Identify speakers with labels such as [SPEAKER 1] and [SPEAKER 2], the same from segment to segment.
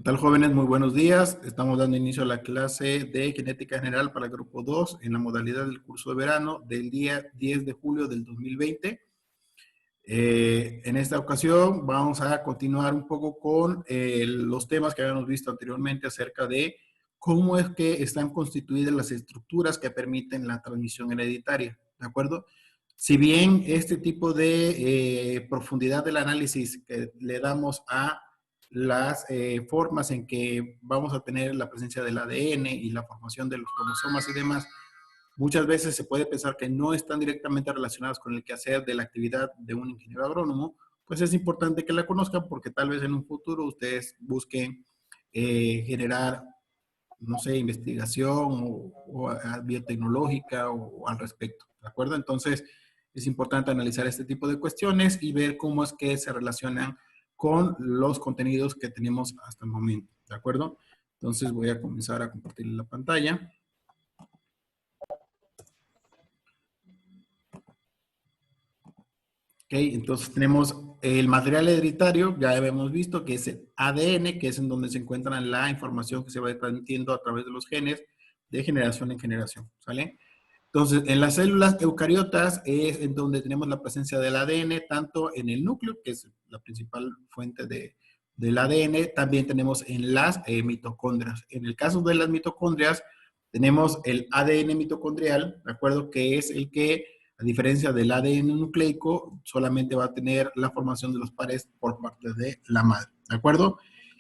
[SPEAKER 1] tal, jóvenes? Muy buenos días. Estamos dando inicio a la clase de Genética General para el Grupo 2 en la modalidad del curso de verano del día 10 de julio del 2020. En esta ocasión vamos a continuar un poco con los temas que habíamos visto anteriormente acerca de cómo es que están constituidas las estructuras que permiten la transmisión hereditaria, ¿de acuerdo? Si bien este tipo de profundidad del análisis que le damos a las formas en que vamos a tener la presencia del ADN y la formación de los cromosomas y demás, muchas veces se puede pensar que no están directamente relacionadas con el quehacer de la actividad de un ingeniero agrónomo, pues es importante que la conozcan porque tal vez en un futuro ustedes busquen generar, no sé, investigación o biotecnológica o al respecto, ¿de acuerdo? Entonces, es importante analizar este tipo de cuestiones y ver cómo es que se relacionan con los contenidos que tenemos hasta el momento, ¿de acuerdo? Entonces, voy a comenzar a compartir la pantalla. Ok, entonces tenemos el material hereditario, ya habíamos visto que es el ADN, que es en donde se encuentra la información que se va transmitiendo a través de los genes de generación en generación, ¿sale? Entonces, en las células eucariotas es en donde tenemos la presencia del ADN, tanto en el núcleo, que es la principal fuente del ADN, también tenemos en las mitocondrias. En el caso de las mitocondrias, tenemos el ADN mitocondrial, ¿de acuerdo? Que es el que, a diferencia del ADN nucleico, solamente va a tener la formación de los pares por parte de la madre, ¿de acuerdo?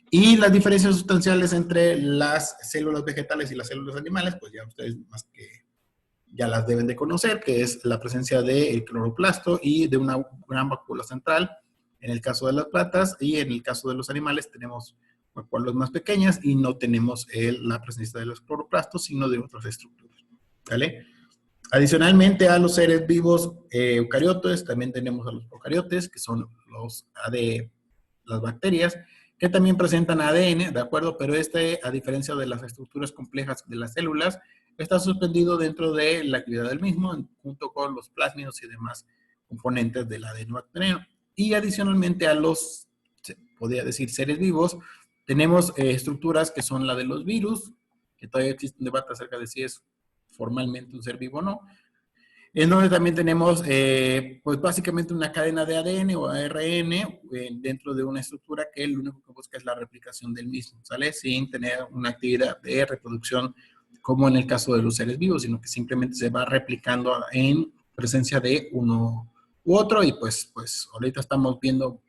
[SPEAKER 1] Y las diferencias sustanciales entre las células vegetales y las células animales, pues ya ustedes más que ya las deben de conocer, que es la presencia del cloroplasto y de una gran vacuola central, en el caso de las plantas, y en el caso de los animales tenemos vacuolas más pequeñas y no tenemos la presencia de los cloroplastos, sino de otras estructuras, ¿vale? Adicionalmente a los seres vivos eucariotes, también tenemos a los procariotes, que son las bacterias, que también presentan ADN, ¿de acuerdo? Pero a diferencia de las estructuras complejas de las células, está suspendido dentro de la actividad del mismo, junto con los plásmidos y demás componentes del ADN bacteriano. Y adicionalmente a los, podría decir, seres vivos, tenemos estructuras que son la de los virus, que todavía existe un debate acerca de si es formalmente un ser vivo o no, en donde también tenemos, pues básicamente una cadena de ADN o ARN dentro de una estructura que lo único que busca es la replicación del mismo, ¿sale? Sin tener una actividad de reproducción como en el caso de los seres vivos, sino que simplemente se va replicando en presencia de uno u otro y pues ahorita estamos viendo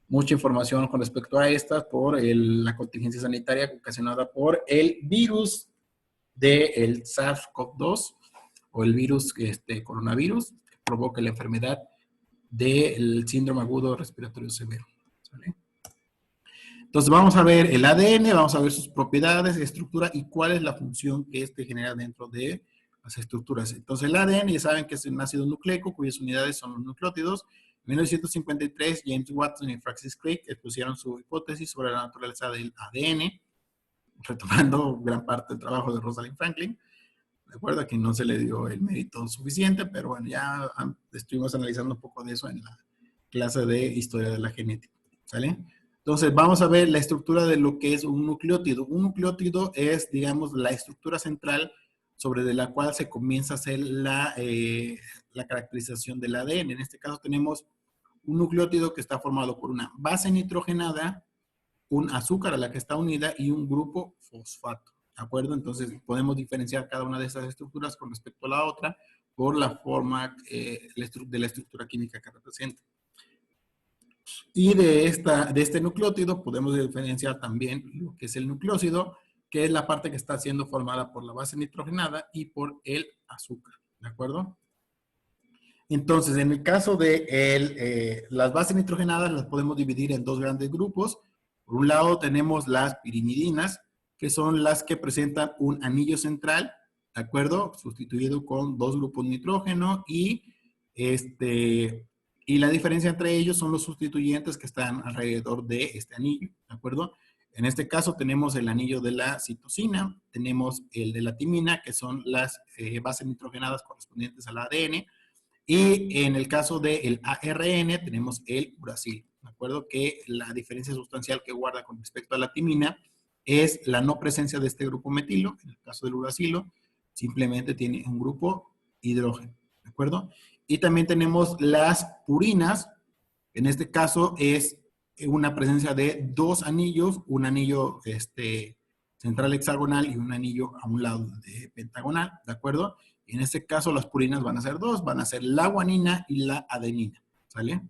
[SPEAKER 1] mucha información con respecto a estas por la contingencia sanitaria ocasionada por el virus del SARS-CoV-2 o el virus, coronavirus, que provoca la enfermedad del síndrome agudo respiratorio severo, ¿sale? Entonces vamos a ver el ADN, vamos a ver sus propiedades, estructura y cuál es la función que genera dentro de las estructuras. Entonces el ADN, ya saben que es un ácido nucleico cuyas unidades son los nucleótidos. En 1953, James Watson y Francis Crick expusieron su hipótesis sobre la naturaleza del ADN, retomando gran parte del trabajo de Rosalind Franklin. De acuerdo, a quien no se le dio el mérito suficiente, pero bueno, ya estuvimos analizando un poco de eso en la clase de historia de la genética, ¿sale? Entonces, vamos a ver la estructura de lo que es un nucleótido. Un nucleótido es, digamos, la estructura central sobre de la cual se comienza a hacer la caracterización del ADN. En este caso tenemos un nucleótido que está formado por una base nitrogenada, un azúcar a la que está unida y un grupo fosfato. ¿De acuerdo? Entonces podemos diferenciar cada una de esas estructuras con respecto a la otra por la forma de la estructura química que representa. Y de este nucleótido podemos diferenciar también lo que es el nucleócido, que es la parte que está siendo formada por la base nitrogenada y por el azúcar. ¿De acuerdo? Entonces, en el caso de las bases nitrogenadas, las podemos dividir en dos grandes grupos. Por un lado tenemos las pirimidinas, que son las que presentan un anillo central, ¿de acuerdo? Sustituido con dos grupos nitrógeno y la diferencia entre ellos son los sustituyentes que están alrededor de este anillo, ¿de acuerdo? En este caso tenemos el anillo de la citosina, tenemos el de la timina, que son las bases nitrogenadas correspondientes al ADN, y en el caso del ARN tenemos el uracil. ¿de acuerdo? Que la diferencia sustancial que guarda con respecto a la timina es la no presencia de este grupo metilo. En el caso del uracilo, simplemente tiene un grupo hidrógeno, ¿de acuerdo? Y también tenemos las purinas. En este caso es una presencia de dos anillos, un anillo central hexagonal y un anillo a un lado de pentagonal, ¿de acuerdo? Y en este caso las purinas van a ser dos, van a ser la guanina y la adenina, ¿sale?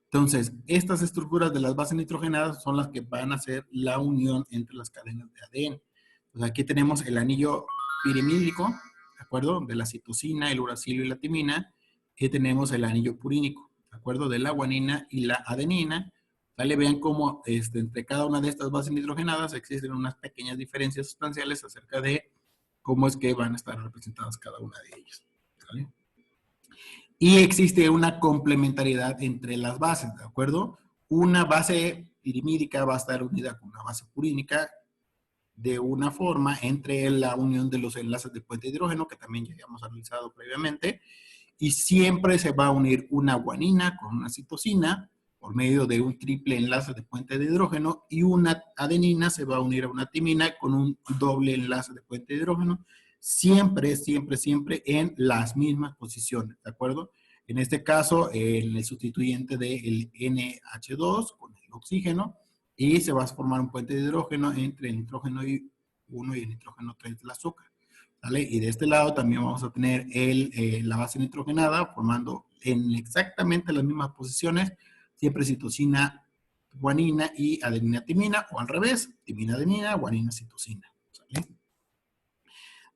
[SPEAKER 1] Entonces, estas estructuras de las bases nitrogenadas son las que van a hacer la unión entre las cadenas de ADN. Entonces, aquí tenemos el anillo pirimídico, ¿de acuerdo? De la citosina, el uracilo y la timina. Y tenemos el anillo purínico, ¿de acuerdo? De la guanina y la adenina. ¿Vale? Vean cómo entre cada una de estas bases nitrogenadas existen unas pequeñas diferencias sustanciales acerca de cómo es que van a estar representadas cada una de ellas. ¿Vale? Y existe una complementariedad entre las bases, ¿de acuerdo? Una base pirimídica va a estar unida con una base purínica de una forma entre la unión de los enlaces de puente de hidrógeno, que también ya habíamos analizado previamente, y siempre se va a unir una guanina con una citosina por medio de un triple enlace de puente de hidrógeno, y una adenina se va a unir a una timina con un doble enlace de puente de hidrógeno, siempre, siempre, siempre en las mismas posiciones, ¿de acuerdo? En este caso, el sustituyente del NH2 con el oxígeno, y se va a formar un puente de hidrógeno entre el nitrógeno 1 y el nitrógeno 3 del azúcar, ¿vale? Y de este lado también vamos a tener la base nitrogenada formando en exactamente las mismas posiciones, siempre citosina, guanina y adenina, timina, o al revés, timina, adenina, guanina, citosina, ¿sale?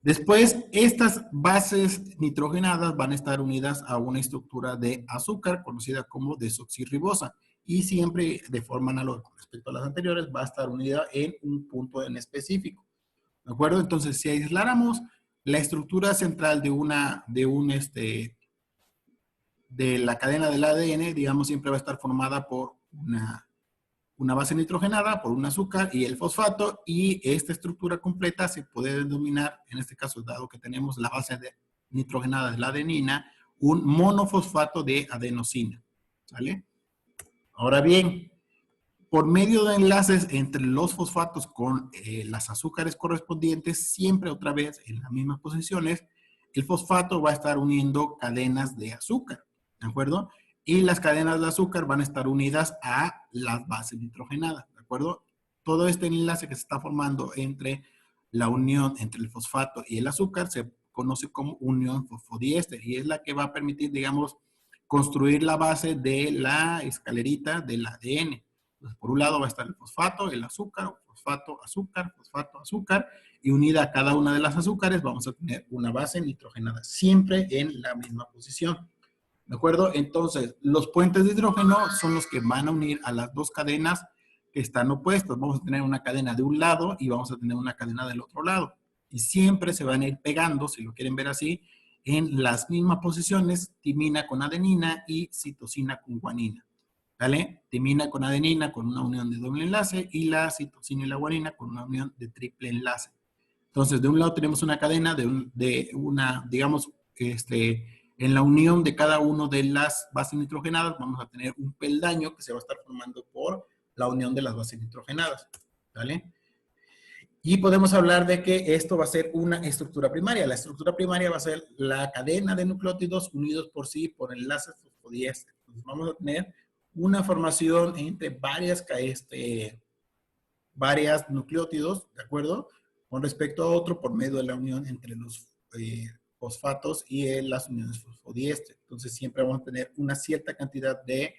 [SPEAKER 1] Después, estas bases nitrogenadas van a estar unidas a una estructura de azúcar conocida como desoxirribosa, y siempre de forma análoga con respecto a las anteriores va a estar unida en un punto en específico, ¿de acuerdo? Entonces, si aisláramos la estructura central de la cadena del ADN, digamos, siempre va a estar formada por una base nitrogenada, por un azúcar y el fosfato, y esta estructura completa se puede denominar, en este caso, dado que tenemos la base nitrogenada de la adenina, un monofosfato de adenosina, ¿vale? Ahora bien, por medio de enlaces entre los fosfatos con las azúcares correspondientes, siempre otra vez en las mismas posiciones, el fosfato va a estar uniendo cadenas de azúcar, ¿de acuerdo? Y las cadenas de azúcar van a estar unidas a las bases nitrogenadas, ¿de acuerdo? Todo este enlace que se está formando entre la unión entre el fosfato y el azúcar se conoce como unión fosfodiéster, y es la que va a permitir, digamos, construir la base de la escalerita del ADN. Entonces, por un lado va a estar el fosfato, el azúcar, fosfato, azúcar, fosfato, azúcar, y unida a cada una de las azúcares vamos a tener una base nitrogenada, siempre en la misma posición. ¿De acuerdo? Entonces, los puentes de hidrógeno son los que van a unir a las dos cadenas que están opuestas. Vamos a tener una cadena de un lado y vamos a tener una cadena del otro lado. Y siempre se van a ir pegando, si lo quieren ver así, en las mismas posiciones, timina con adenina y citosina con guanina. ¿Vale? Timina con adenina con una unión de doble enlace, y la citosina y la guanina con una unión de triple enlace. Entonces, de un lado tenemos una cadena digamos, en la unión de cada una de las bases nitrogenadas vamos a tener un peldaño que se va a estar formando por la unión de las bases nitrogenadas, ¿vale? Y podemos hablar de que esto va a ser una estructura primaria. La estructura primaria va a ser la cadena de nucleótidos unidos por sí por enlaces fosfodiéster. Entonces vamos a tener una formación entre varias nucleótidos, ¿de acuerdo? Con respecto a otro por medio de la unión entre los fosfatos y las uniones fosfodiéster. Entonces siempre vamos a tener una cierta cantidad de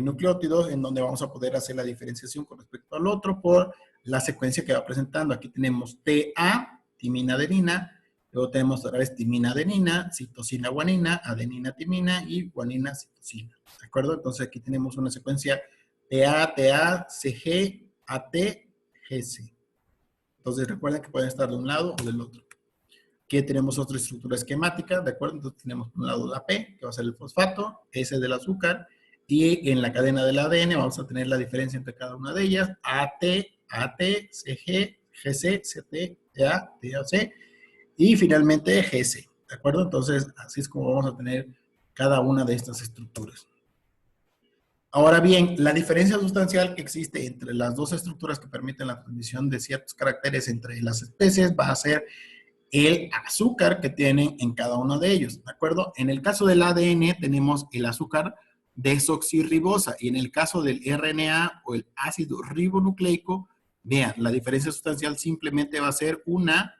[SPEAKER 1] nucleótidos en donde vamos a poder hacer la diferenciación con respecto al otro por la secuencia que va presentando. Aquí tenemos TA, timina adenina, luego tenemos otra vez timina adenina, citosina guanina, adenina timina y guanina citosina, ¿de acuerdo? Entonces aquí tenemos una secuencia TA, CG, AT, GC. Entonces recuerden que pueden estar de un lado o del otro. Aquí tenemos otra estructura esquemática, ¿de acuerdo? Entonces tenemos por un lado la P, que va a ser el fosfato, S del azúcar, y en la cadena del ADN vamos a tener la diferencia entre cada una de ellas, AT, CG, GC, CT, TA, TAC, y finalmente GC, ¿de acuerdo? Entonces así es como vamos a tener cada una de estas estructuras. Ahora bien, la diferencia sustancial que existe entre las dos estructuras que permiten la transmisión de ciertos caracteres entre las especies va a ser el azúcar que tienen en cada uno de ellos, ¿de acuerdo? En el caso del ADN tenemos el azúcar desoxirribosa y en el caso del RNA o el ácido ribonucleico, vean, la diferencia sustancial simplemente va a ser una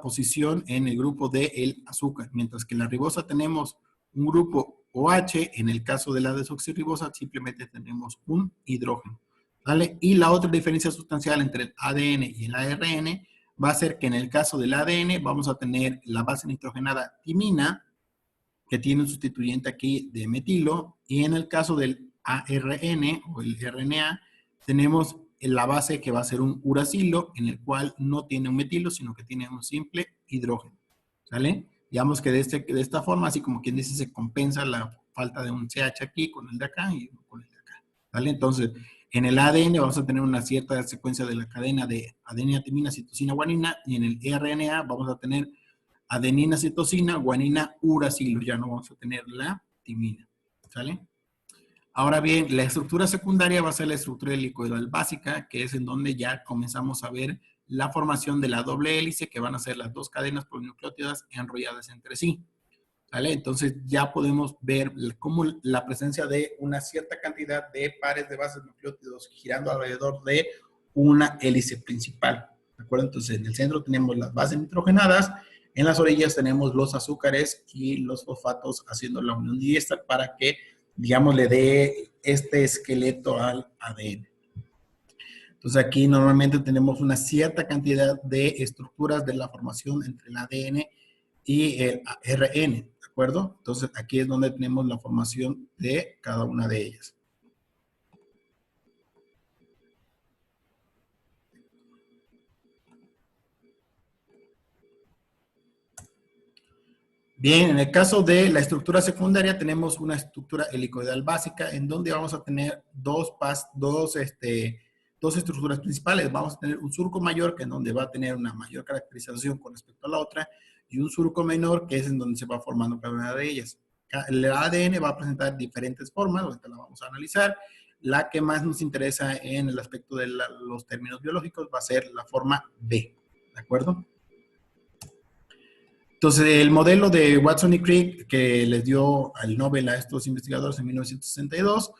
[SPEAKER 1] posición en el grupo del azúcar, mientras que en la ribosa tenemos un grupo OH, en el caso de la desoxirribosa simplemente tenemos un hidrógeno, ¿vale? Y la otra diferencia sustancial entre el ADN y el ARN va a ser que en el caso del ADN vamos a tener la base nitrogenada timina, que tiene un sustituyente aquí de metilo, y en el caso del ARN o el RNA tenemos la base que va a ser un uracilo, en el cual no tiene un metilo, sino que tiene un simple hidrógeno, ¿sale? Digamos que de esta forma, así como quien dice, se compensa la falta de un CH aquí con el de acá y con el de acá, ¿vale? Entonces, en el ADN vamos a tener una cierta secuencia de la cadena de adenina, timina, citosina, guanina, y en el RNA vamos a tener adenina, citosina, guanina, uracilo, ya no vamos a tener la timina, ¿sale? Ahora bien, la estructura secundaria va a ser la estructura helicoidal básica, que es en donde ya comenzamos a ver la formación de la doble hélice, que van a ser las dos cadenas polinucleótidas enrolladas entre sí, ¿vale? Entonces ya podemos ver cómo la presencia de una cierta cantidad de pares de bases nucleótidos girando alrededor de una hélice principal, ¿de acuerdo? Entonces en el centro tenemos las bases nitrogenadas, en las orillas tenemos los azúcares y los fosfatos haciendo la unión diéster para que, digamos, le dé este esqueleto al ADN. Entonces aquí normalmente tenemos una cierta cantidad de estructuras de la formación entre el ADN y el ARN, ¿de acuerdo? Entonces aquí es donde tenemos la formación de cada una de ellas. Bien, en el caso de la estructura secundaria tenemos una estructura helicoidal básica en donde vamos a tener dos estructuras principales. Vamos a tener un surco mayor, que es donde va a tener una mayor caracterización con respecto a la otra, y un surco menor, que es en donde se va formando cada una de ellas. El ADN va a presentar diferentes formas, ahorita la vamos a analizar. La que más nos interesa en el aspecto de los términos biológicos va a ser la forma B, ¿de acuerdo? Entonces, el modelo de Watson y Crick, que les dio el Nobel a estos investigadores en 1962,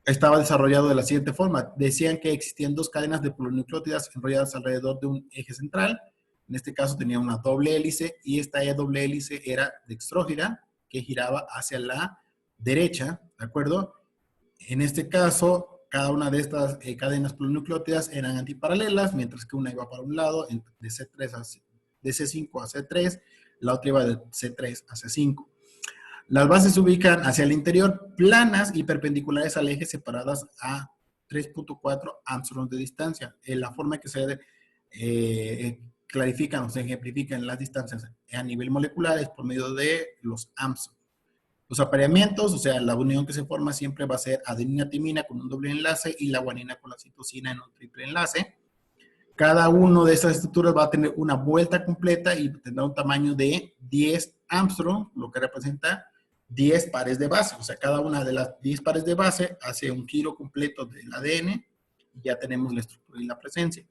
[SPEAKER 1] estaba desarrollado de la siguiente forma. Decían que existían dos cadenas de polinucleótidas enrolladas alrededor de un eje central. En este caso tenía una doble hélice y esta doble hélice era dextrógira, que giraba hacia la derecha, ¿de acuerdo? En este caso, cada una de estas cadenas polinucleótidas eran antiparalelas, mientras que una iba para un lado, de C5 a C3, la otra iba de C3 a C5. Las bases se ubican hacia el interior, planas y perpendiculares al eje, separadas a 3.4 Armstrong de distancia. La forma en que se clarifican o se ejemplifican las distancias a nivel molecular es por medio de los Armstrong. Los apareamientos, o sea, la unión que se forma siempre va a ser adenina-timina con un doble enlace y la guanina con la citosina en un triple enlace. Cada una de estas estructuras va a tener una vuelta completa y tendrá un tamaño de 10 Armstrong, lo que representa 10 pares de base. O sea, cada una de las 10 pares de base hace un giro completo del ADN y ya tenemos la estructura y la presencia.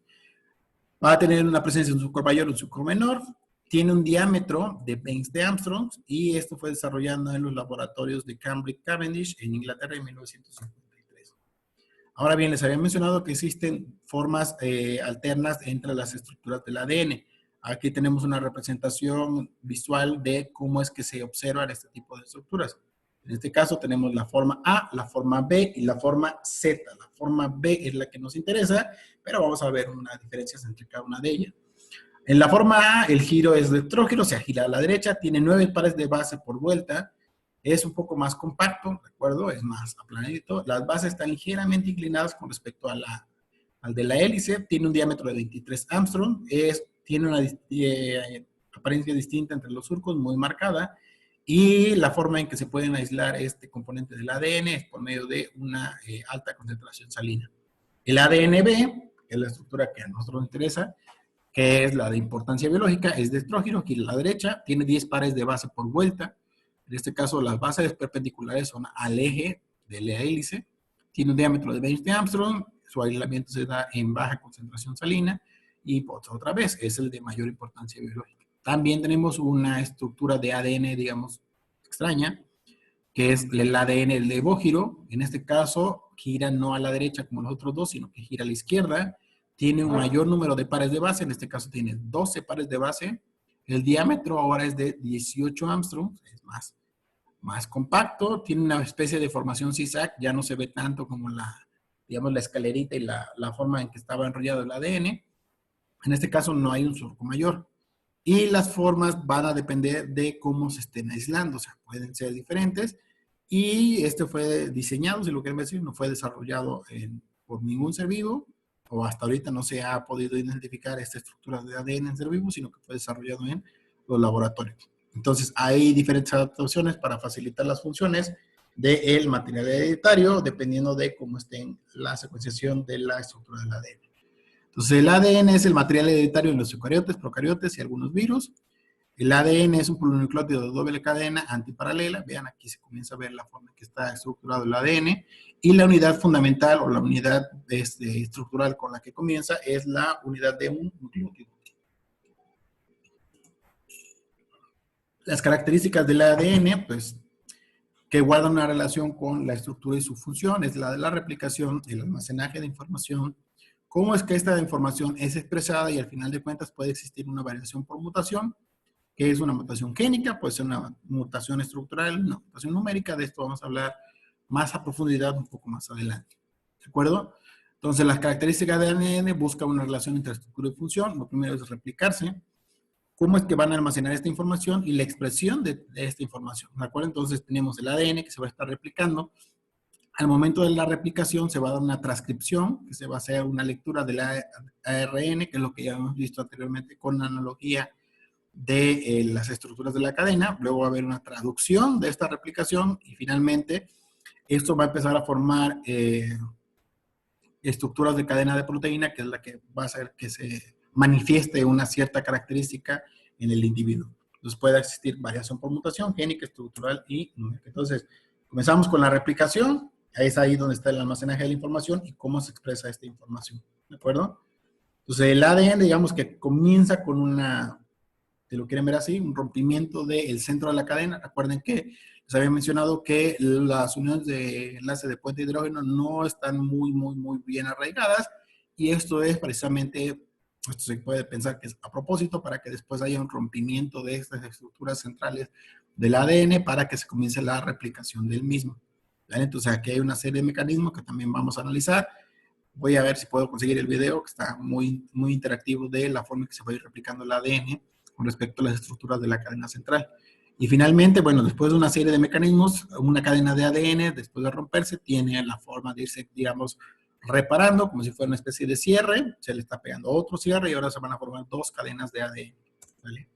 [SPEAKER 1] Va a tener una presencia en un sucro mayor y un sucro menor. Tiene un diámetro de 20 Armstrong y esto fue desarrollado en los laboratorios de Cambridge Cavendish en Inglaterra en 1953. Ahora bien, les había mencionado que existen formas alternas entre las estructuras del ADN. Aquí tenemos una representación visual de cómo es que se observan este tipo de estructuras. En este caso tenemos la forma A, la forma B y la forma Z. La forma B es la que nos interesa, pero vamos a ver unas diferencias entre cada una de ellas. En la forma A, el giro es retrógiro, o sea, gira a la derecha, tiene 9 pares de base por vuelta, es un poco más compacto, ¿de acuerdo? Es más aplanadito. Las bases están ligeramente inclinadas con respecto al de la hélice, tiene un diámetro de 23 Armstrong, tiene una apariencia distinta entre los surcos, muy marcada, y la forma en que se pueden aislar este componente del ADN es por medio de una alta concentración salina. El ADN-B, que es la estructura que a nosotros nos interesa, que es la de importancia biológica, es dextrógiro, gira a la derecha, tiene 10 pares de base por vuelta. En este caso, las bases perpendiculares son al eje de la hélice, tiene un diámetro de 20 Armstrong, su aislamiento se da en baja concentración salina, y otra vez es el de mayor importancia biológica. También tenemos una estructura de ADN, digamos, extraña, que es el ADN del levógiro. En este caso, gira no a la derecha como los otros dos, sino que gira a la izquierda. Tiene un mayor número de pares de base, en este caso tiene 12 pares de base. El diámetro ahora es de 18 Armstrong, es más compacto, tiene una especie de formación zigzag, ya no se ve tanto como digamos, la escalerita y la forma en que estaba enrollado el ADN. En este caso no hay un surco mayor. Y las formas van a depender de cómo se estén aislando, o sea, pueden ser diferentes. Y este fue diseñado, si lo quieren decir, no fue desarrollado por ningún ser vivo, o hasta ahorita no se ha podido identificar esta estructura de ADN en ser vivo, sino que fue desarrollado en los laboratorios. Entonces, hay diferentes adaptaciones para facilitar las funciones del material hereditario, dependiendo de cómo esté la secuenciación de la estructura del ADN. Entonces, el ADN es el material hereditario en los eucariotes, procariotes y algunos virus. El ADN es un polinucleótido de doble cadena antiparalela. Vean, aquí se comienza a ver la forma en que está estructurado el ADN. Y la unidad fundamental o la unidad estructural con la que comienza es la unidad de un nucleótido. Las características del ADN, pues, que guardan una relación con la estructura y su función, es la de la replicación, el almacenaje de información, cómo es que esta información es expresada y al final de cuentas puede existir una variación por mutación, que es una mutación génica, puede ser una mutación estructural, una mutación numérica. De esto vamos a hablar más a profundidad un poco más adelante. ¿De acuerdo? Entonces, las características de ADN buscan una relación entre estructura y función. Lo primero es replicarse. ¿Cómo es que van a almacenar esta información y la expresión de esta información? ¿De acuerdo? Entonces, tenemos el ADN que se va a estar replicando. Al momento de la replicación se va a dar una transcripción, que se va a hacer una lectura del ARN, que es lo que ya hemos visto anteriormente con analogía de las estructuras de la cadena. Luego va a haber una traducción de esta replicación y finalmente esto va a empezar a formar estructuras de cadena de proteína, que es la que va a hacer que se manifieste una cierta característica en el individuo. Entonces puede existir variación por mutación, génica, estructural y numérica. Entonces, comenzamos con la replicación. Es ahí donde está el almacenaje de la información y cómo se expresa esta información. ¿De acuerdo? Entonces, el ADN, digamos que comienza con una, si lo quieren ver así, un rompimiento del centro de la cadena. Recuerden que les había mencionado que las uniones de enlace de puente de hidrógeno no están muy bien arraigadas, y esto es precisamente, esto se puede pensar que es a propósito para que después haya un rompimiento de estas estructuras centrales del ADN para que se comience la replicación del mismo. ¿Vale? Entonces aquí hay una serie de mecanismos que también vamos a analizar. Voy a ver si puedo conseguir el video, que está muy interactivo, de la forma en que se va a ir replicando el ADN con respecto a las estructuras de la cadena central. Y finalmente, bueno, después de una serie de mecanismos, una cadena de ADN, después de romperse, tiene la forma de irse, digamos, reparando, como si fuera una especie de cierre. Se le está pegando otro cierre y ahora se van a formar dos cadenas de ADN. ¿Vale?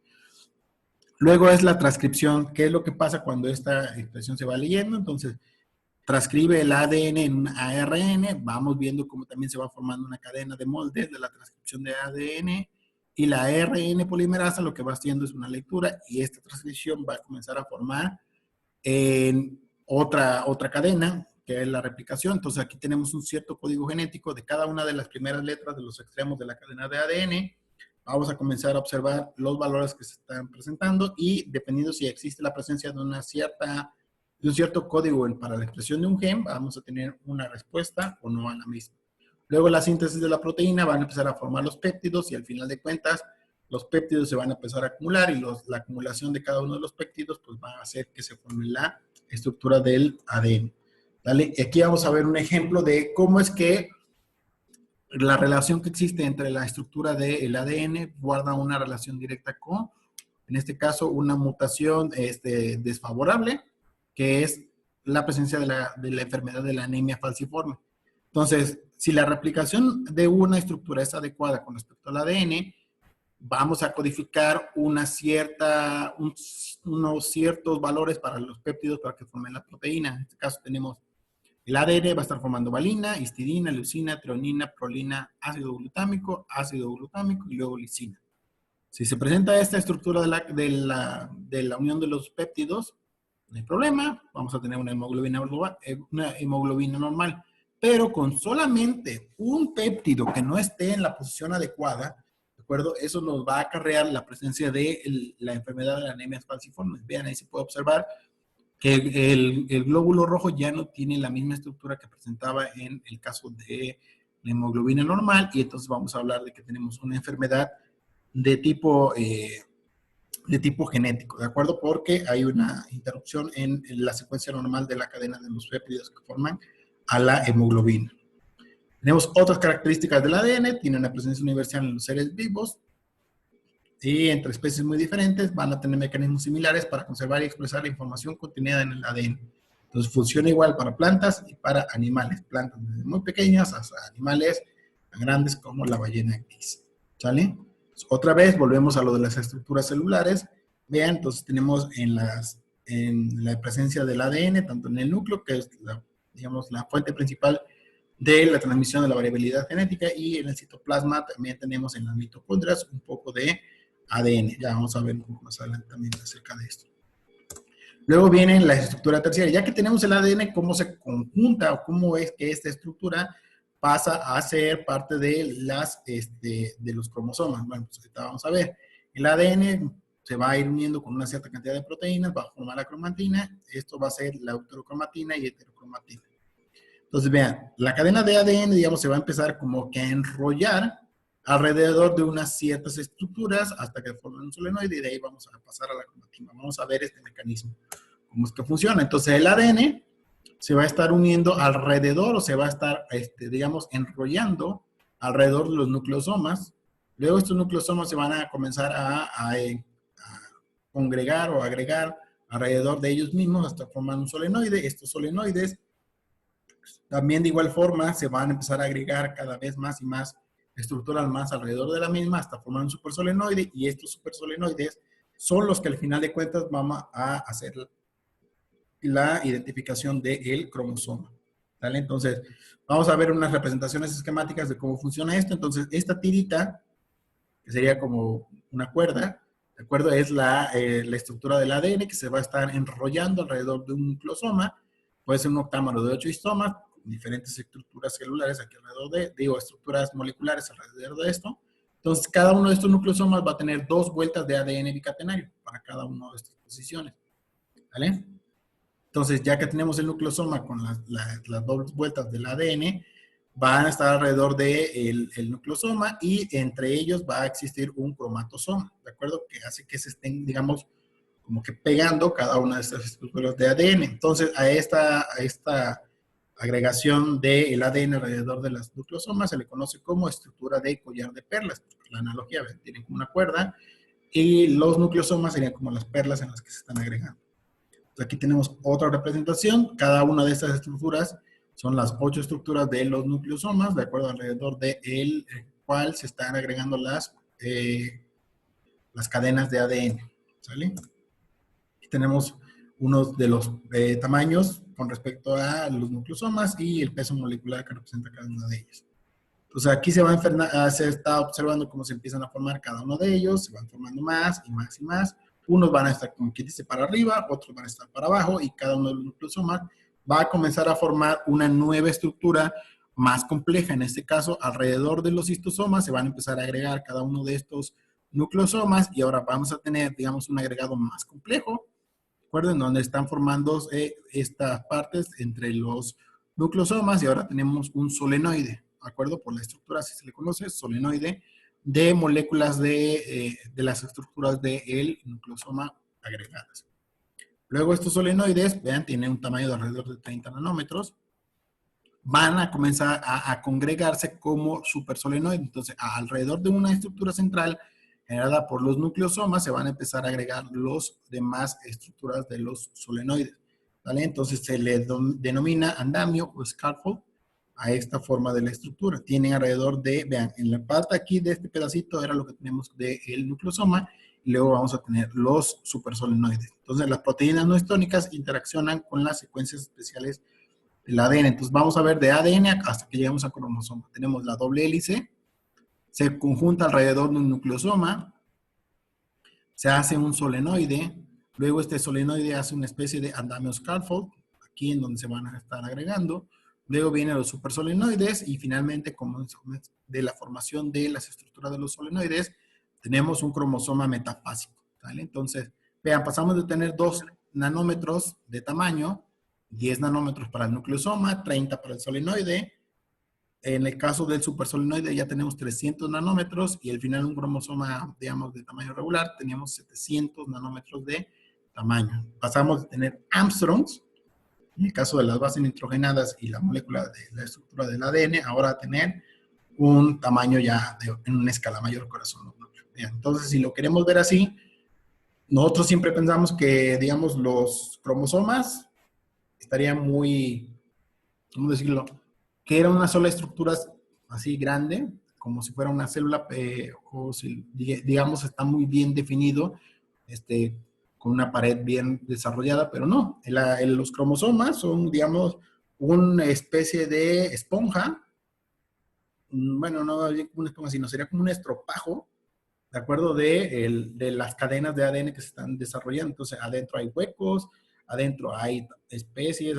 [SPEAKER 1] Luego es la transcripción. ¿Qué es lo que pasa cuando esta expresión se va leyendo? Entonces, transcribe el ADN en un ARN. Vamos viendo cómo también se va formando una cadena de moldes de la transcripción de ADN. Y la ARN polimerasa lo que va haciendo es una lectura, y esta transcripción va a comenzar a formar en otra cadena, que es la replicación. Entonces aquí tenemos un cierto código genético de cada una de las primeras letras de los extremos de la cadena de ADN. Vamos a comenzar a observar los valores que se están presentando, y dependiendo si existe la presencia de un cierto código para la expresión de un gen, vamos a tener una respuesta o no a la misma. Luego la síntesis de la proteína, van a empezar a formar los péptidos, y al final de cuentas los péptidos se van a empezar a acumular, y la acumulación de cada uno de los péptidos pues va a hacer que se forme la estructura del ADN. ¿Vale? Aquí vamos a ver un ejemplo de cómo es que la relación que existe entre la estructura del ADN guarda una relación directa con, en este caso, una mutación desfavorable, que es la presencia de la enfermedad de la anemia falciforme. Entonces, si la replicación de una estructura es adecuada con respecto al ADN, vamos a codificar unos ciertos valores para los péptidos para que formen la proteína. En este caso tenemos el ADN, va a estar formando valina, histidina, leucina, treonina, prolina, ácido glutámico y luego lisina. Si se presenta esta estructura de la unión de los péptidos, No hay problema, vamos a tener una hemoglobina normal. Pero con solamente un péptido que no esté en la posición adecuada, ¿de acuerdo? Eso nos va a acarrear la presencia de la enfermedad de la anemia falciforme. Vean, ahí se puede observar que el glóbulo rojo ya no tiene la misma estructura que presentaba en el caso de la hemoglobina normal, y entonces vamos a hablar de que tenemos una enfermedad de tipo genético, ¿de acuerdo? Porque hay una interrupción en la secuencia normal de la cadena de los péptidos que forman a la hemoglobina. Tenemos otras características del ADN, tiene una presencia universal en los seres vivos, y entre especies muy diferentes van a tener mecanismos similares para conservar y expresar la información contenida en el ADN. Entonces funciona igual para plantas y para animales. Plantas desde muy pequeñas hasta animales tan grandes como la ballena gris. ¿Sale? Otra vez volvemos a lo de las estructuras celulares. Vean, entonces tenemos en la presencia del ADN, tanto en el núcleo, que es digamos, la fuente principal de la transmisión de la variabilidad genética, y en el citoplasma también tenemos en las mitocondrias un poco de ADN. Ya vamos a ver un poco más adelante también acerca de esto. Luego viene la estructura terciaria. Ya que tenemos el ADN, ¿cómo se conjunta o cómo es que esta estructura pasa a ser parte de los cromosomas? Bueno, pues ahorita vamos a ver. El ADN se va a ir uniendo con una cierta cantidad de proteínas, va a formar la cromatina. Esto va a ser la deuterocromatina y heterocromatina. Entonces, vean, la cadena de ADN, digamos, se va a empezar como que a enrollar alrededor de unas ciertas estructuras hasta que formen un solenoide, y de ahí vamos a pasar a la cromatina. Vamos a ver este mecanismo, cómo es que funciona. Entonces, el ADN se va a estar uniendo alrededor, o se va a estar, digamos, enrollando alrededor de los nucleosomas. Luego estos nucleosomas se van a comenzar a congregar o agregar alrededor de ellos mismos hasta formar un solenoide. Estos solenoides también de igual forma se van a empezar a agregar cada vez más y más estructuras más alrededor de la misma hasta formar un supersolenoide, y estos supersolenoides son los que al final de cuentas vamos a hacer la identificación del cromosoma. ¿Vale? Entonces, vamos a ver unas representaciones esquemáticas de cómo funciona esto. Entonces, esta tirita, que sería como una cuerda, ¿de acuerdo? Es la estructura del ADN que se va a estar enrollando alrededor de un nucleosoma. Puede ser un octámero de 8 histomas, diferentes estructuras celulares aquí alrededor estructuras moleculares alrededor de esto. Entonces, cada uno de estos nucleosomas va a tener 2 vueltas de ADN bicatenario para cada una de estas posiciones. ¿Vale? Entonces, ya que tenemos el nucleosoma con las 2 vueltas del ADN, van a estar alrededor del nucleosoma, y entre ellos va a existir un cromatosoma, ¿de acuerdo? Que hace que se estén, digamos, como que pegando cada una de estas estructuras de ADN. Entonces, a esta agregación del ADN alrededor de las nucleosomas se le conoce como estructura de collar de perlas. La analogía, ¿ven? Tienen como una cuerda, y los nucleosomas serían como las perlas en las que se están agregando. Entonces, aquí tenemos otra representación. Cada una de estas estructuras son las 8 estructuras de los nucleosomas, de acuerdo alrededor del cual se están agregando las cadenas de ADN. ¿Sale? Aquí tenemos unos de los tamaños con respecto a los nucleosomas y el peso molecular que representa cada una de ellas. Entonces aquí se está observando cómo se empiezan a formar cada uno de ellos, se van formando más y más y más. Unos van a estar, como quien dice, para arriba, otros van a estar para abajo, y cada uno de los nucleosomas va a comenzar a formar una nueva estructura más compleja. En este caso, alrededor de los histosomas se van a empezar a agregar cada uno de estos nucleosomas, y ahora vamos a tener, digamos, un agregado más complejo, ¿de acuerdo? En donde están formando estas partes entre los nucleosomas, y ahora tenemos un solenoide, ¿de acuerdo? Por la estructura, así se le conoce, solenoide, de moléculas de las estructuras del nucleosoma agregadas. Luego estos solenoides, vean, tienen un tamaño de alrededor de 30 nanómetros, van a comenzar a congregarse como supersolenoides. Entonces, alrededor de una estructura central generada por los nucleosomas, se van a empezar a agregar los demás estructuras de los solenoides. ¿Vale? Entonces, se le denomina andamio o scaffold a esta forma de la estructura. Tienen alrededor de, vean, en la parte aquí de este pedacito era lo que tenemos del nucleosoma, y luego vamos a tener los supersolenoides. Entonces, las proteínas no histónicas interaccionan con las secuencias especiales del ADN. Entonces, vamos a ver de ADN hasta que llegamos a cromosoma. Tenemos la doble hélice, se conjunta alrededor de un nucleosoma, se hace un solenoide, Luego este solenoide hace una especie de andamio scaffold, aquí en donde se van a estar agregando. Luego vienen los supersolenoides y finalmente, como de la formación de las estructuras de los solenoides, tenemos un cromosoma metafásico, ¿vale? Entonces, vean, pasamos de tener 2 nanómetros de tamaño, 10 nanómetros para el nucleosoma, 30 para el solenoide. En el caso del supersolenoide ya tenemos 300 nanómetros y al final un cromosoma, digamos, de tamaño regular, teníamos 700 nanómetros de tamaño. Pasamos de tener Armstrongs, en el caso de las bases nitrogenadas y la molécula de la estructura del ADN, ahora a tener un tamaño ya en una escala mayor, corazón. Entonces, si lo queremos ver así, nosotros siempre pensamos que, digamos, los cromosomas estarían muy, ¿cómo decirlo? Que era una sola estructura así grande, como si fuera una célula, o si, digamos, está muy bien definido, con una pared bien desarrollada, pero no. Los cromosomas son, digamos, una especie de esponja. Bueno, no una esponja, sino sería como un estropajo, ¿de acuerdo? De las cadenas de ADN que se están desarrollando. Entonces, adentro hay huecos, adentro hay especies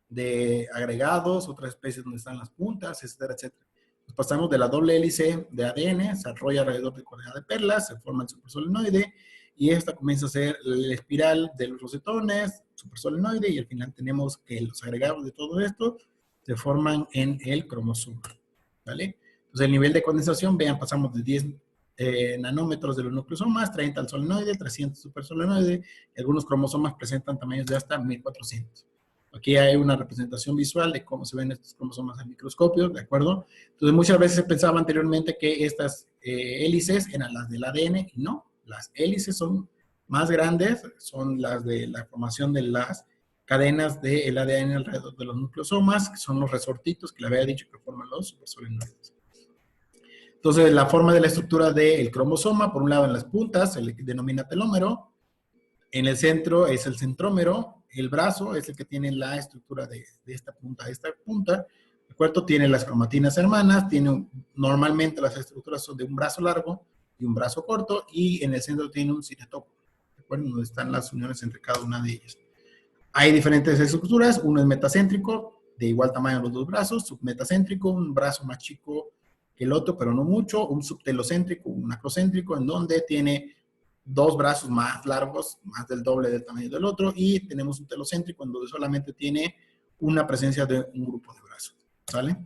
[SPEAKER 1] de agregados, otras especies donde están las puntas, etcétera, etcétera. Pues pasamos de la doble hélice de ADN, se arrolla alrededor de correa de perlas, se forma el supersolenoide, y esta comienza a ser la espiral de los rosetones, supersolenoide, y al final tenemos que los agregados de todo esto se forman en el cromosoma, ¿vale? Entonces el nivel de condensación, vean, pasamos de 10 nanómetros de los nucleosomas, 30 al solenoide, 300 supersolenoide, y algunos cromosomas presentan tamaños de hasta 1400. Aquí hay una representación visual de cómo se ven estos cromosomas al microscopio, ¿de acuerdo? Entonces muchas veces se pensaba anteriormente que estas hélices eran las del ADN, y no, las hélices son más grandes, son las de la formación de las cadenas del ADN alrededor de los nucleosomas, que son los resortitos que le había dicho que forman los supersolenoides. Entonces, la forma de la estructura del cromosoma, por un lado en las puntas, se le denomina telómero, en el centro es el centrómero, el brazo es el que tiene la estructura de esta punta a esta punta, el cuerpo tiene las cromatinas hermanas, normalmente las estructuras son de un brazo largo y un brazo corto, y en el centro tiene un cinetopo, ¿de acuerdo? Donde están las uniones entre cada una de ellas. Hay diferentes estructuras, uno es metacéntrico, de igual tamaño los dos brazos, submetacéntrico, un brazo más chico que el otro, pero no mucho, un subtelocéntrico, un acrocéntrico, en donde tiene dos brazos más largos, más del doble del tamaño del otro, y tenemos un telocéntrico, en donde solamente tiene una presencia de un grupo de brazos, ¿sale?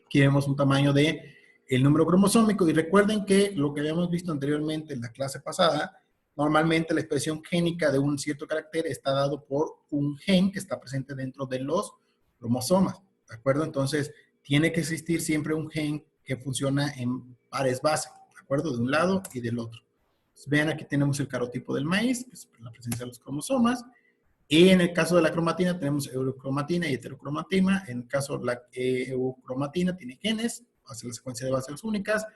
[SPEAKER 1] Aquí vemos un tamaño de el número cromosómico, y recuerden que lo que habíamos visto anteriormente en la clase pasada, normalmente la expresión génica de un cierto carácter está dado por un gen que está presente dentro de los cromosomas, ¿de acuerdo? Entonces, tiene que existir siempre un gen que funciona en pares base, ¿de acuerdo? De un lado y del otro. Entonces, vean, aquí tenemos el carotipo del maíz, que es la presencia de los cromosomas, y en el caso de la cromatina tenemos eurocromatina y heterocromatina. En el caso de la eucromatina tiene genes, hace la secuencia de bases únicas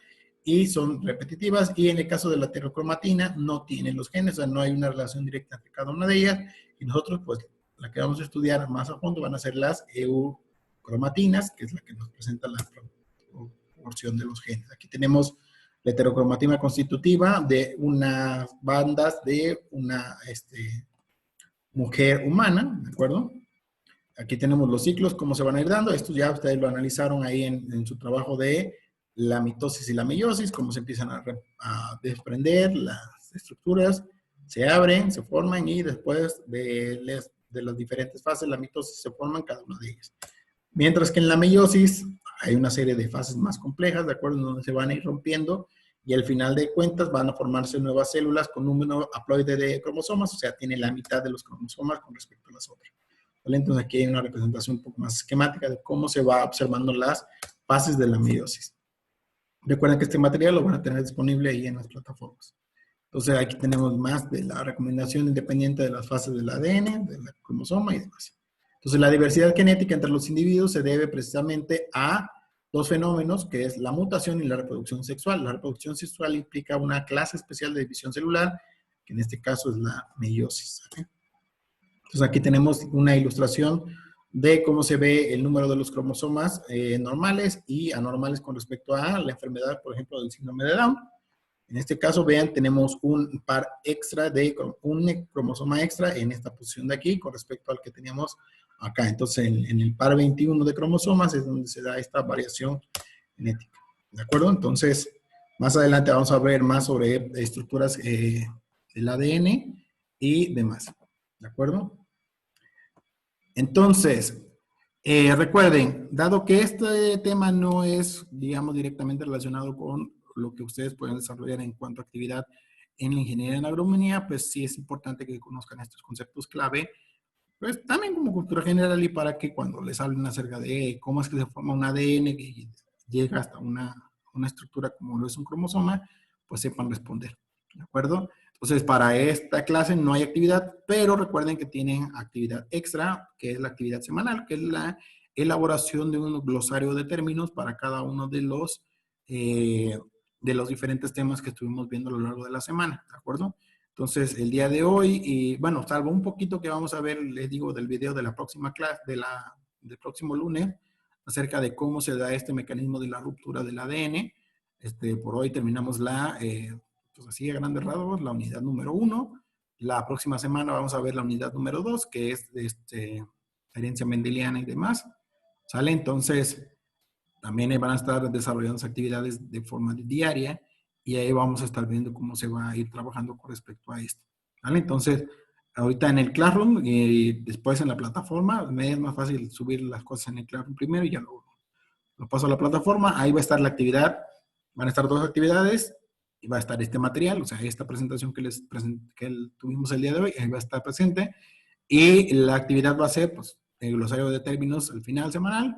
[SPEAKER 1] y son repetitivas, y en el caso de la heterocromatina no tiene los genes, o sea, no hay una relación directa entre cada una de ellas, y nosotros, pues, la que vamos a estudiar más a fondo van a ser las eucromatinas, que es la que nos presenta la proporción de los genes. Aquí tenemos la heterocromatina constitutiva de unas bandas de una mujer humana, ¿de acuerdo? Aquí tenemos los ciclos, cómo se van a ir dando. Esto ya ustedes lo analizaron ahí en su trabajo de la mitosis y la meiosis, cómo se empiezan a desprender las estructuras, se abren, se forman, y después de las diferentes fases, la mitosis, se forman cada una de ellas. Mientras que en la meiosis hay una serie de fases más complejas, ¿de acuerdo? En donde se van a ir rompiendo, y al final de cuentas van a formarse nuevas células con número haploide de cromosomas, o sea, tiene la mitad de los cromosomas con respecto a las otras. ¿Vale? Entonces aquí hay una representación un poco más esquemática de cómo se va observando las fases de la meiosis. Recuerden que este material lo van a tener disponible ahí en las plataformas. Entonces aquí tenemos más de la recomendación independiente de las fases del ADN, del cromosoma y demás. Entonces la diversidad genética entre los individuos se debe precisamente a dos fenómenos, que es la mutación y la reproducción sexual. La reproducción sexual implica una clase especial de división celular, que en este caso es la meiosis. ¿Vale? Entonces aquí tenemos una ilustración de cómo se ve el número de los cromosomas normales y anormales con respecto a la enfermedad, por ejemplo, del síndrome de Down. En este caso, vean, tenemos un par extra un cromosoma extra en esta posición de aquí con respecto al que teníamos acá. Entonces, en el par 21 de cromosomas es donde se da esta variación genética. ¿De acuerdo? Entonces, más adelante vamos a ver más sobre estructuras del ADN y demás. ¿De acuerdo? Entonces, recuerden, dado que este tema no es, digamos, directamente relacionado con lo que ustedes pueden desarrollar en cuanto a actividad en la ingeniería en agronomía, pues sí es importante que conozcan estos conceptos clave, pues también como cultura general y para que cuando les hablen acerca de cómo es que se forma un ADN que llega hasta una estructura como lo es un cromosoma, pues sepan responder, ¿de acuerdo? Entonces, para esta clase no hay actividad, pero recuerden que tienen actividad extra, que es la actividad semanal, que es la elaboración de un glosario de términos para cada uno de los diferentes temas que estuvimos viendo a lo largo de la semana, ¿de acuerdo? Entonces, el día de hoy, y bueno, salvo un poquito que vamos a ver, les digo, del video de la próxima clase, del próximo lunes, acerca de cómo se da este mecanismo de la ruptura del ADN. Por hoy terminamos pues así a grandes rasgos, la unidad número 1. La próxima semana vamos a ver la unidad número 2, que es herencia mendeliana y demás. ¿Sale? Entonces, también van a estar desarrollando actividades de forma diaria y ahí vamos a estar viendo cómo se va a ir trabajando con respecto a esto. ¿Vale? Entonces, ahorita en el Classroom y después en la plataforma, me es más fácil subir las cosas en el Classroom primero y ya lo paso a la plataforma. Ahí va a estar la actividad, van a estar dos actividades y va a estar este material, o sea, esta presentación que tuvimos el día de hoy, ahí va a estar presente. Y la actividad va a ser, pues, el glosario de términos al final semanal,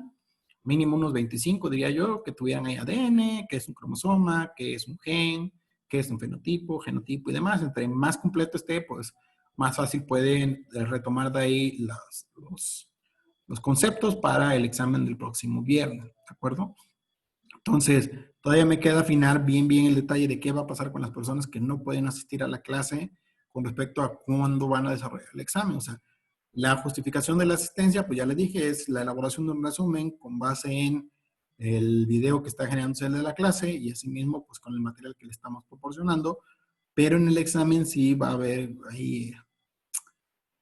[SPEAKER 1] mínimo unos 25, diría yo, que tuvieran ahí ADN, que es un cromosoma, que es un gen, que es un fenotipo, genotipo y demás. Entre más completo esté, pues más fácil pueden retomar de ahí los conceptos para el examen del próximo viernes, ¿de acuerdo? Entonces, todavía me queda afinar bien el detalle de qué va a pasar con las personas que no pueden asistir a la clase con respecto a cuándo van a desarrollar el examen. O sea, la justificación de la asistencia, pues ya les dije, es la elaboración de un resumen con base en el video que está generándose de la clase y asimismo, pues con el material que le estamos proporcionando. Pero en el examen sí va a haber ahí,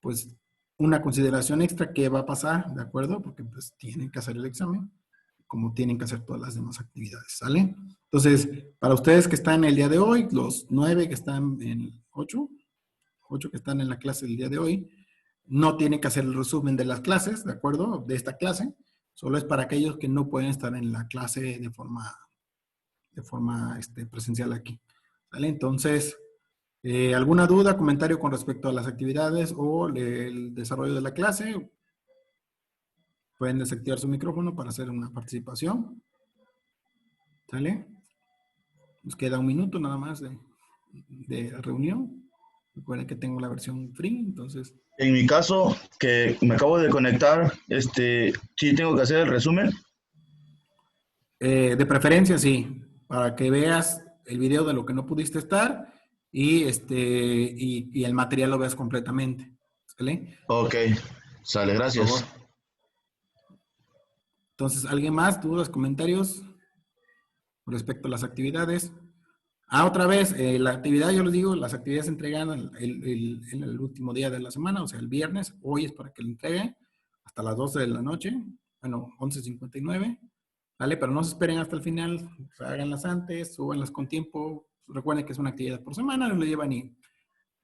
[SPEAKER 1] pues, una consideración extra que va a pasar, ¿de acuerdo? Porque pues tienen que hacer el examen como tienen que hacer todas las demás actividades, ¿sale? Entonces, para ustedes que están el día de hoy, los 9 que están en 8 que están en la clase del día de hoy, no tienen que hacer el resumen de las clases, ¿de acuerdo? De esta clase, solo es para aquellos que no pueden estar en la clase de forma presencial aquí, ¿sale? Entonces, ¿alguna duda, comentario con respecto a las actividades o el desarrollo de la clase? Pueden desactivar su micrófono para hacer una participación. ¿Sale? Nos queda un minuto nada más de reunión. Recuerden que tengo la versión free, entonces...
[SPEAKER 2] En mi caso, que me acabo de conectar, sí tengo que hacer el resumen.
[SPEAKER 1] de preferencia, sí, para que veas el video de lo que no pudiste estar y, y el material lo veas completamente. ¿Sale?
[SPEAKER 2] Ok, sale,
[SPEAKER 1] Por favor.
[SPEAKER 2] gracias.
[SPEAKER 1] Entonces, ¿alguien más? ¿Dudas, comentarios respecto a las actividades? Otra vez, la actividad, yo les digo, las actividades se entregan en el último día de la semana, o sea, el viernes. Hoy es para que lo entreguen hasta las 12 de la noche, bueno, 11:59, ¿vale? Pero no se esperen hasta el final, o sea, háganlas antes, súbanlas con tiempo. Recuerden que es una actividad por semana, no le lleva ni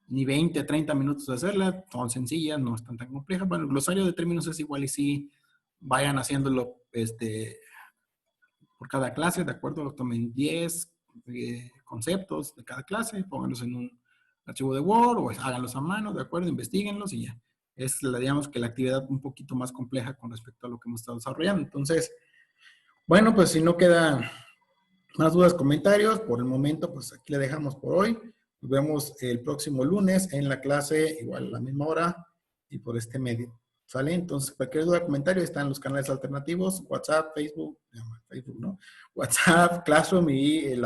[SPEAKER 1] 20, 30 minutos de hacerla, son sencillas, no están tan complejas. Bueno, el glosario de términos es igual y sí, vayan haciéndolo por cada clase, ¿de acuerdo? Tomen 10 conceptos de cada clase, pónganlos en un archivo de Word o háganlos a mano, ¿de acuerdo? Investíguenlos y ya. Es, digamos, que la actividad un poquito más compleja con respecto a lo que hemos estado desarrollando. Entonces, bueno, pues si no quedan más dudas, comentarios, por el momento, pues aquí le dejamos por hoy. Nos vemos el próximo lunes en la clase, igual a la misma hora y por este medio. ¿Sale? Entonces, cualquier duda, comentario, están los canales alternativos, WhatsApp, Facebook, ¿no? WhatsApp, Classroom y la